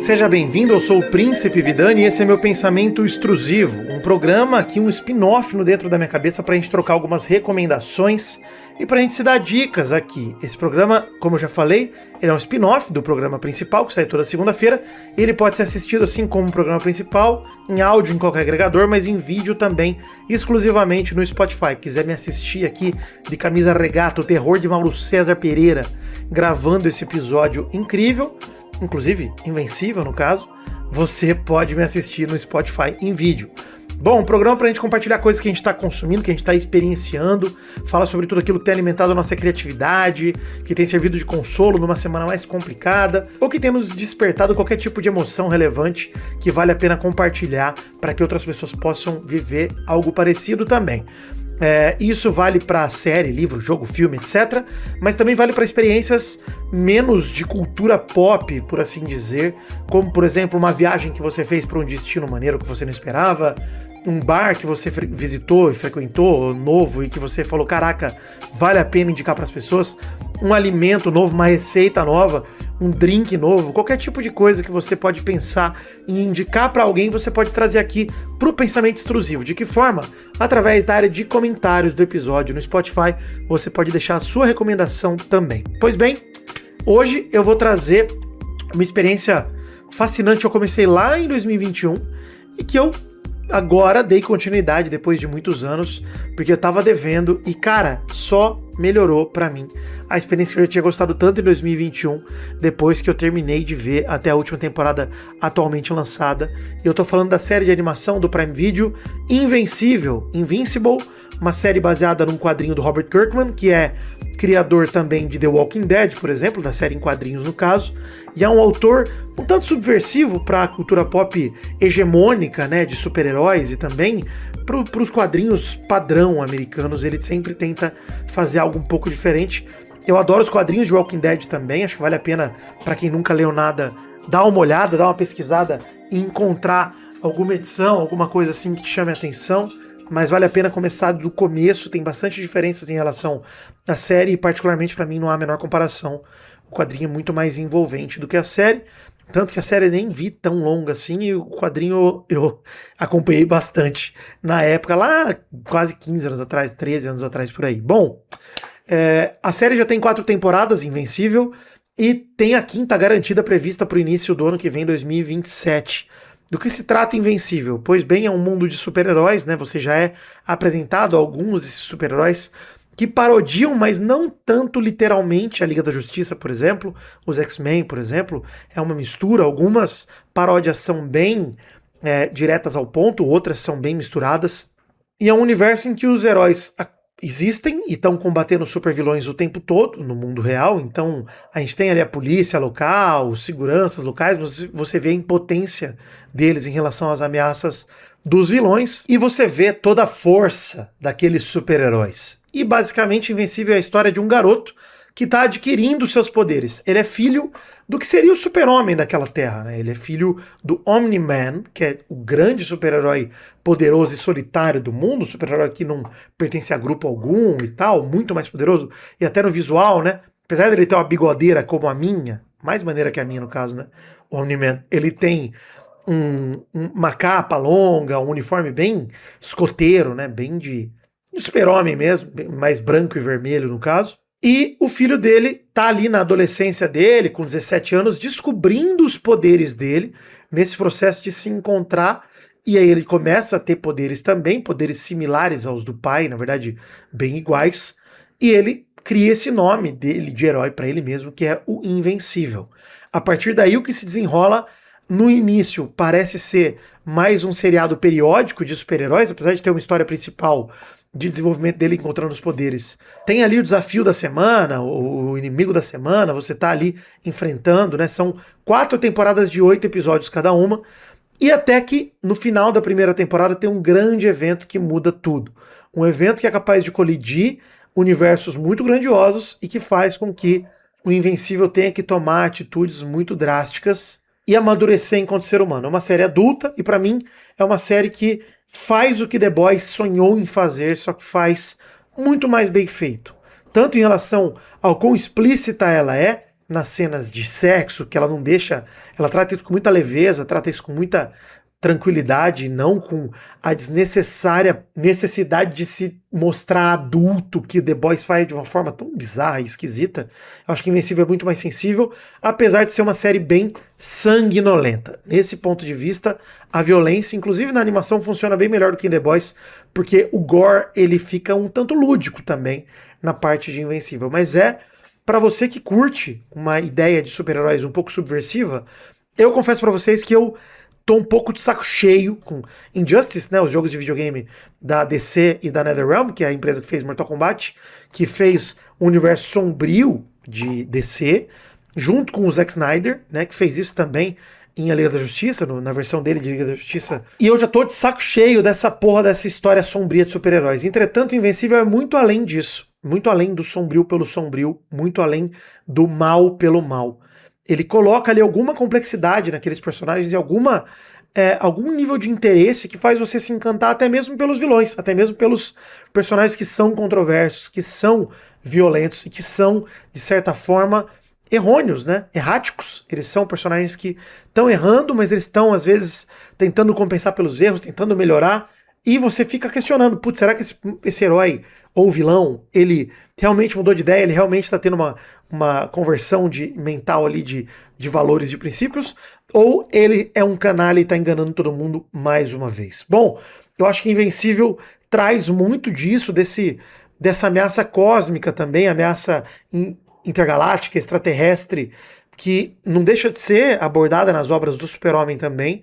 Seja bem-vindo, eu sou o Príncipe Vidani e esse é meu Pensamento Extrusivo, um programa aqui, um spin-off no dentro da minha cabeça pra gente trocar algumas recomendações e pra gente se dar dicas aqui. Esse programa, como eu já falei, ele é um spin-off do programa principal, que sai toda segunda-feira, e ele pode ser assistido assim como o programa principal, em áudio em qualquer agregador, mas em vídeo também, exclusivamente no Spotify. Quiser me assistir aqui de camisa regata, o terror de Mauro César Pereira, gravando esse episódio incrível, inclusive invencível no caso, você pode me assistir no Spotify em vídeo. Bom, um programa pra gente compartilhar coisas que a gente tá consumindo, que a gente tá experienciando, fala sobre tudo aquilo que tem alimentado a nossa criatividade, que tem servido de consolo numa semana mais complicada, ou que tem nos despertado qualquer tipo de emoção relevante que vale a pena compartilhar para que outras pessoas possam viver algo parecido também. Isso vale para série, livro, jogo, filme, etc. Mas também vale para experiências menos de cultura pop, por assim dizer, como, por exemplo, uma viagem que você fez para um destino maneiro que você não esperava, um bar que você visitou e frequentou, novo, e que você falou, caraca, vale a pena indicar para as pessoas, um alimento novo, uma receita nova, um drink novo, qualquer tipo de coisa que você pode pensar em indicar para alguém, você pode trazer aqui pro Pensamento Extrusivo. De que forma? Através da área de comentários do episódio no Spotify, você pode deixar a sua recomendação também. Pois bem, hoje eu vou trazer uma experiência fascinante que eu comecei lá em 2021 e que eu agora dei continuidade depois de muitos anos, porque eu tava devendo e, cara, só melhorou pra mim a experiência que eu já tinha gostado tanto em 2021, depois que eu terminei de ver até a última temporada atualmente lançada. E eu tô falando da série de animação do Prime Video, Invincible, uma série baseada num quadrinho do Robert Kirkman, que é criador também de The Walking Dead, por exemplo, da série em quadrinhos no caso, e é um autor um tanto subversivo para a cultura pop hegemônica, né, de super-heróis e também para os quadrinhos padrão americanos. Ele sempre tenta fazer algo um pouco diferente. Eu adoro os quadrinhos de Walking Dead também, acho que vale a pena para quem nunca leu nada dar uma olhada, dar uma pesquisada e encontrar alguma edição, alguma coisa assim que te chame a atenção. Mas vale a pena começar do começo, tem bastante diferenças em relação à série e particularmente pra mim não há a menor comparação. O quadrinho é muito mais envolvente do que a série, tanto que a série eu nem vi tão longa assim e o quadrinho eu acompanhei bastante na época, lá quase 15 anos atrás, 13 anos atrás por aí. Bom, a série já tem 4 temporadas, Invencível, e tem a 5ª garantida prevista pro início do ano que vem, 2027. Do que se trata Invencível? Pois bem, é um mundo de super-heróis, né? Você já é apresentado a alguns desses super-heróis que parodiam, mas não tanto literalmente a Liga da Justiça, por exemplo. Os X-Men, por exemplo, é uma mistura. Algumas paródias são bem diretas ao ponto, outras são bem misturadas. E é um universo em que os heróis existem e estão combatendo supervilões o tempo todo no mundo real, então a gente tem ali a polícia local, os seguranças locais, você vê a impotência deles em relação às ameaças dos vilões e você vê toda a força daqueles super-heróis. E basicamente Invencível é a história de um garoto que está adquirindo seus poderes. Ele é filho do que seria o super-homem daquela terra, né? Ele é filho do Omni-Man, que é o grande super-herói poderoso e solitário do mundo, super-herói que não pertence a grupo algum e tal, muito mais poderoso, e até no visual, né? Apesar dele ter uma bigodeira como a minha, mais maneira que a minha no caso, né? O Omni-Man, ele tem uma capa longa, um uniforme bem escoteiro, né? Bem de super-homem mesmo, mais branco e vermelho no caso. E o filho dele tá ali na adolescência dele, com 17 anos, descobrindo os poderes dele, nesse processo de se encontrar, e aí ele começa a ter poderes também, poderes similares aos do pai, na verdade, bem iguais, e ele cria esse nome dele de herói para ele mesmo, que é o Invencível. A partir daí, o que se desenrola no início parece ser mais um seriado periódico de super-heróis, apesar de ter uma história principal de desenvolvimento dele encontrando os poderes. Tem ali o desafio da semana, o inimigo da semana, você tá ali enfrentando, né? São 4 temporadas de 8 episódios cada uma, e até que no final da primeira temporada tem um grande evento que muda tudo. Um evento que é capaz de colidir universos muito grandiosos e que faz com que o Invencível tenha que tomar atitudes muito drásticas e amadurecer enquanto ser humano. É uma série adulta e pra mim é uma série que faz o que The Boys sonhou em fazer, só que faz muito mais bem feito. Tanto em relação ao quão explícita ela é, nas cenas de sexo, que ela não deixa, ela trata isso com muita leveza, trata isso com muita tranquilidade, não com a desnecessária necessidade de se mostrar adulto que The Boys faz de uma forma tão bizarra e esquisita. Eu acho que Invencível é muito mais sensível, apesar de ser uma série bem sanguinolenta. Nesse ponto de vista, a violência, inclusive na animação, funciona bem melhor do que em The Boys, porque o gore ele fica um tanto lúdico também na parte de Invencível. Mas para você que curte uma ideia de super-heróis um pouco subversiva, eu confesso para vocês que eu tô um pouco de saco cheio com Injustice, né, os jogos de videogame da DC e da NetherRealm, que é a empresa que fez Mortal Kombat, que fez o universo sombrio de DC, junto com o Zack Snyder, né, que fez isso também em A Liga da Justiça, na versão dele de Liga da Justiça. E eu já tô de saco cheio dessa porra dessa história sombria de super-heróis. Entretanto, Invencível é muito além disso. Muito além do sombrio pelo sombrio, muito além do mal pelo mal. Ele coloca ali alguma complexidade naqueles personagens e algum nível de interesse que faz você se encantar até mesmo pelos vilões, até mesmo pelos personagens que são controversos, que são violentos e que são, de certa forma, errôneos, né? Erráticos. Eles são personagens que estão errando, mas eles estão, às vezes, tentando compensar pelos erros, tentando melhorar, e você fica questionando, putz, será que esse herói ou vilão, ele realmente mudou de ideia, ele realmente está tendo uma conversão mental ali de valores, de princípios, ou ele é um canalha e está enganando todo mundo mais uma vez? Bom, eu acho que Invencível traz muito disso, dessa ameaça cósmica também, ameaça intergaláctica, extraterrestre, que não deixa de ser abordada nas obras do Super-Homem também.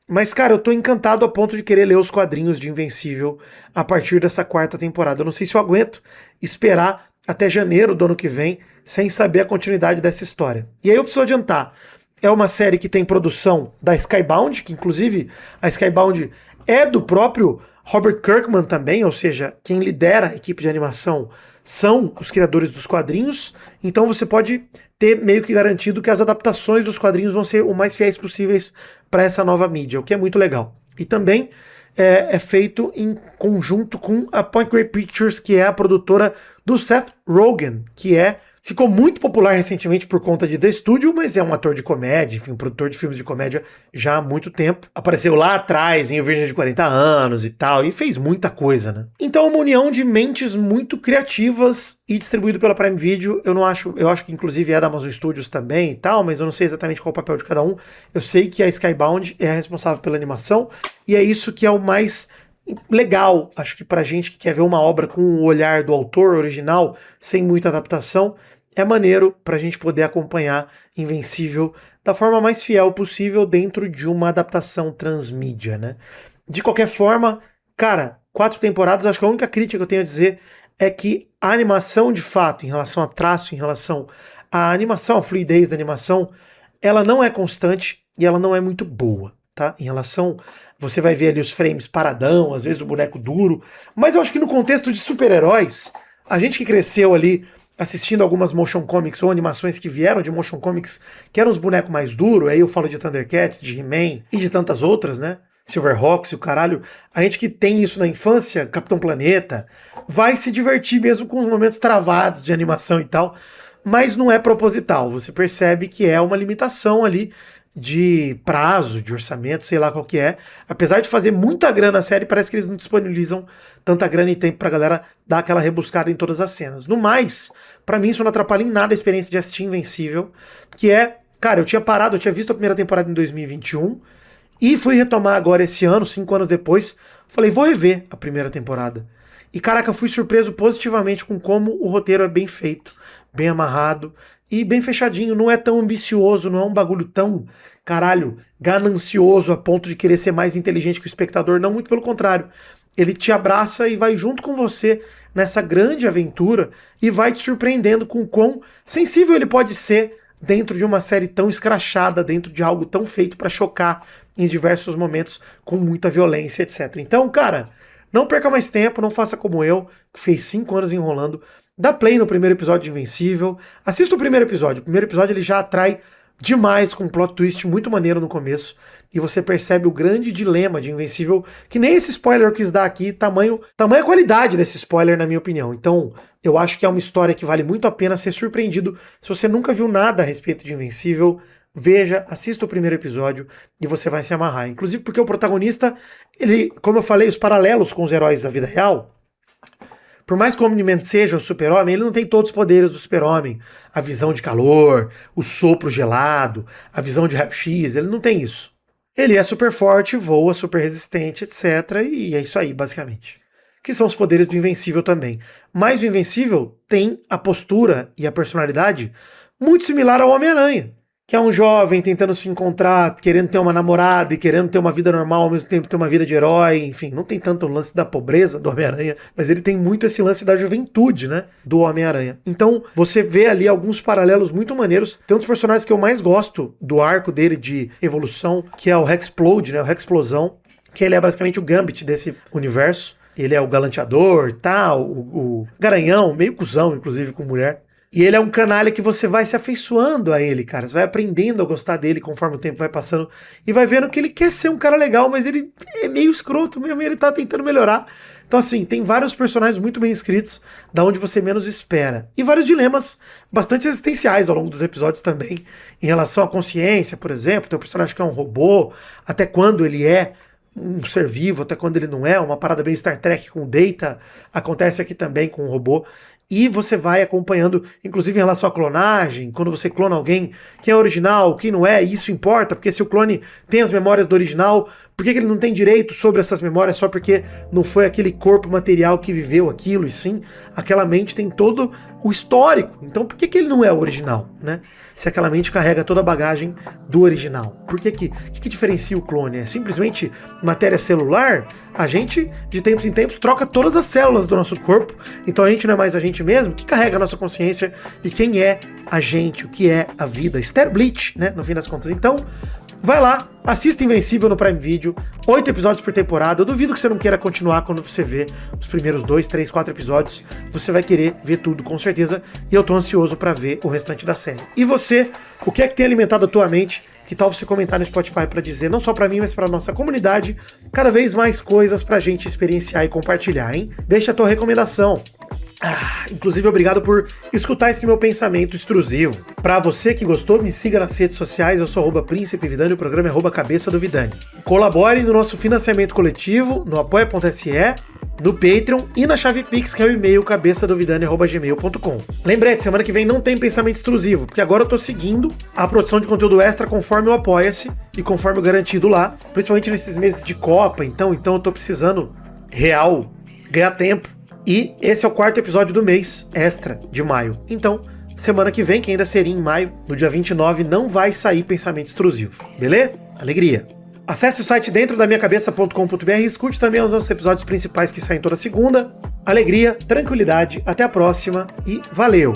Mas, cara, eu tô encantado a ponto de querer ler os quadrinhos de Invencível a partir dessa 4ª temporada. Eu não sei se eu aguento esperar até janeiro do ano que vem sem saber a continuidade dessa história. E aí eu preciso adiantar. É uma série que tem produção da Skybound, que inclusive a Skybound é do próprio Robert Kirkman também, ou seja, quem lidera a equipe de animação são os criadores dos quadrinhos, então você pode ter meio que garantido que as adaptações dos quadrinhos vão ser o mais fiéis possíveis para essa nova mídia, o que é muito legal. E também é feito em conjunto com a Point Grey Pictures, que é a produtora do Seth Rogen, que ficou muito popular recentemente por conta de The Studio, mas é um ator de comédia, enfim, um produtor de filmes de comédia já há muito tempo. Apareceu lá atrás em O Virgem de 40 Anos e tal, e fez muita coisa, né? Então é uma união de mentes muito criativas e distribuído pela Prime Video. Eu acho que inclusive é da Amazon Studios também e tal, mas eu não sei exatamente qual é o papel de cada um. Eu sei que a Skybound é a responsável pela animação, e é isso que é o mais legal, acho que pra gente que quer ver uma obra com o olhar do autor original, sem muita adaptação, é maneiro pra gente poder acompanhar Invencível da forma mais fiel possível dentro de uma adaptação transmídia, né? De qualquer forma, cara, 4 temporadas, acho que a única crítica que eu tenho a dizer é que a animação, de fato, em relação a traço, em relação à animação, a fluidez da animação, ela não é constante e ela não é muito boa, tá? Em relação, você vai ver ali os frames paradão, às vezes o boneco duro, mas eu acho que no contexto de super-heróis, a gente que cresceu ali assistindo algumas motion comics ou animações que vieram de motion comics, que eram os bonecos mais duros, aí eu falo de Thundercats, de He-Man e de tantas outras, né? Silverhawks e o caralho, a gente que tem isso na infância, Capitão Planeta, vai se divertir mesmo com os momentos travados de animação e tal, mas não é proposital, você percebe que é uma limitação ali de prazo, de orçamento, sei lá qual que é. Apesar de fazer muita grana a série, parece que eles não disponibilizam tanta grana e tempo pra galera dar aquela rebuscada em todas as cenas. No mais, pra mim isso não atrapalha em nada a experiência de assistir Invencível, que cara, eu tinha visto a primeira temporada em 2021 e fui retomar agora esse ano, 5 anos depois, falei, vou rever a primeira temporada. E caraca, fui surpreso positivamente com como o roteiro é bem feito, bem amarrado e bem fechadinho, não é tão ambicioso, não é um bagulho tão, caralho, ganancioso a ponto de querer ser mais inteligente que o espectador, não, muito pelo contrário. Ele te abraça e vai junto com você nessa grande aventura e vai te surpreendendo com o quão sensível ele pode ser dentro de uma série tão escrachada, dentro de algo tão feito pra chocar em diversos momentos com muita violência, etc. Então, cara, não perca mais tempo, não faça como eu, que fez 5 anos enrolando. Dá play no primeiro episódio de Invencível. Assista o primeiro episódio. O primeiro episódio ele já atrai demais, com um plot twist muito maneiro no começo, e você percebe o grande dilema de Invencível, que nem esse spoiler eu quis dar aqui, tamanha qualidade desse spoiler, na minha opinião. Então, eu acho que é uma história que vale muito a pena ser surpreendido. Se você nunca viu nada a respeito de Invencível, veja, assista o primeiro episódio e você vai se amarrar. Inclusive porque o protagonista, ele, como eu falei, os paralelos com os heróis da vida real, por mais que o Omni-Man seja o super-homem, ele não tem todos os poderes do super-homem. A visão de calor, o sopro gelado, a visão de raio-x, ele não tem isso. Ele é super forte, voa, super resistente, etc. E é isso aí, basicamente. Que são os poderes do Invencível também. Mas o Invencível tem a postura e a personalidade muito similar ao Homem-Aranha, que é um jovem tentando se encontrar, querendo ter uma namorada e querendo ter uma vida normal, ao mesmo tempo ter uma vida de herói, enfim, não tem tanto o lance da pobreza do Homem-Aranha, mas ele tem muito esse lance da juventude, né, do Homem-Aranha. Então, você vê ali alguns paralelos muito maneiros. Tem um dos personagens que eu mais gosto do arco dele de evolução, que é o Hexplode, né, o Hexplosão, que ele é basicamente o Gambit desse universo. Ele é o galanteador, tal, o garanhão, meio cuzão, inclusive, com mulher. E ele é um canalha que você vai se afeiçoando a ele, cara. Você vai aprendendo a gostar dele conforme o tempo vai passando. E vai vendo que ele quer ser um cara legal, mas ele é meio escroto mesmo, e ele tá tentando melhorar. Então, assim, tem vários personagens muito bem escritos, da onde você menos espera. E vários dilemas bastante existenciais ao longo dos episódios também. Em relação à consciência, por exemplo. Tem um personagem que é um robô, até quando ele é um ser vivo, até quando ele não é. Uma parada bem Star Trek com o Data. Acontece aqui também com o robô. E você vai acompanhando, inclusive em relação à clonagem, quando você clona alguém, quem é original, quem não é, isso importa, porque se o clone tem as memórias do original, por que ele não tem direito sobre essas memórias só porque não foi aquele corpo material que viveu aquilo, e sim, aquela mente tem todo o histórico. Então por que ele não é o original, né? Se aquela mente carrega toda a bagagem do original. Por que diferencia o clone? É simplesmente matéria celular? A gente, de tempos em tempos, troca todas as células do nosso corpo, então a gente não é mais a gente mesmo, que carrega a nossa consciência e quem é a gente, o que é a vida. Esther Bleach, né, no fim das contas. Então, vai lá, assista Invencível no Prime Video, 8 episódios por temporada. Eu duvido que você não queira continuar quando você vê os primeiros 2, 3, 4 episódios. Você vai querer ver tudo, com certeza. E eu tô ansioso pra ver o restante da série. E você, o que é que tem alimentado a tua mente? Que tal você comentar no Spotify pra dizer, não só pra mim, mas pra nossa comunidade, cada vez mais coisas pra gente experienciar e compartilhar, hein? Deixa a tua recomendação. Inclusive, obrigado por escutar esse meu pensamento extrusivo. Pra você que gostou, me siga nas redes sociais, eu sou @Príncipe Vidani, o programa é @Cabeça do Vidani. Colabore no nosso financiamento coletivo, no apoia.se, no Patreon e na chave Pix, que é o e-mail cabeçadovidani@gmail.com. Lembrete, semana que vem não tem pensamento extrusivo, porque agora eu tô seguindo a produção de conteúdo extra conforme o Apoia-se e conforme o garantido lá, principalmente nesses meses de Copa, então eu tô precisando real ganhar tempo. E esse é o 4º episódio do mês extra de maio. Então, semana que vem, que ainda seria em maio, no dia 29, não vai sair pensamento extrusivo. Beleza? Alegria! Acesse o site dentrodamiacabeça.com.br e escute também os nossos episódios principais que saem toda segunda. Alegria, tranquilidade, até a próxima e valeu!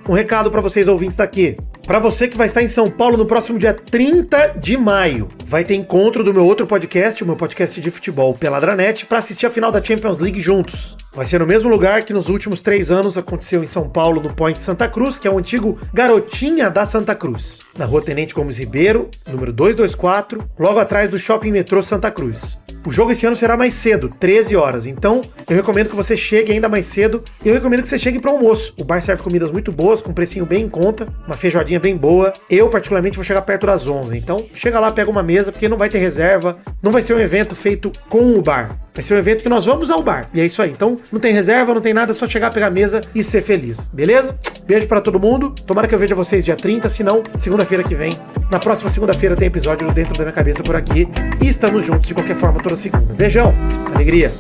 Um recado para vocês ouvintes daqui. Para você que vai estar em São Paulo no próximo dia 30 de maio, vai ter encontro do meu outro podcast, o meu podcast de futebol Peladranet, para assistir a final da Champions League juntos. Vai ser no mesmo lugar que nos últimos 3 anos aconteceu em São Paulo, no Point Santa Cruz, que é o antigo Garotinha da Santa Cruz, na rua Tenente Gomes Ribeiro, número 224, logo atrás do Shopping Metrô Santa Cruz. O jogo esse ano será mais cedo, 13 horas, então eu recomendo que você chegue ainda mais cedo e eu recomendo que você chegue para almoço. O bar serve comidas muito boas, com precinho bem em conta, uma feijoadinha bem boa. Eu, particularmente, vou chegar perto das 11, então chega lá, pega uma mesa, porque não vai ter reserva, não vai ser um evento feito com o bar. Vai ser um evento que nós vamos ao bar, e é isso aí. Então, não tem reserva, não tem nada, é só chegar, pegar a mesa e ser feliz, beleza? Beijo pra todo mundo, tomara que eu veja vocês dia 30, se não, segunda-feira que vem. Na próxima segunda-feira tem episódio do Dentro da Minha Cabeça por aqui, e estamos juntos de qualquer forma toda segunda. Beijão, alegria!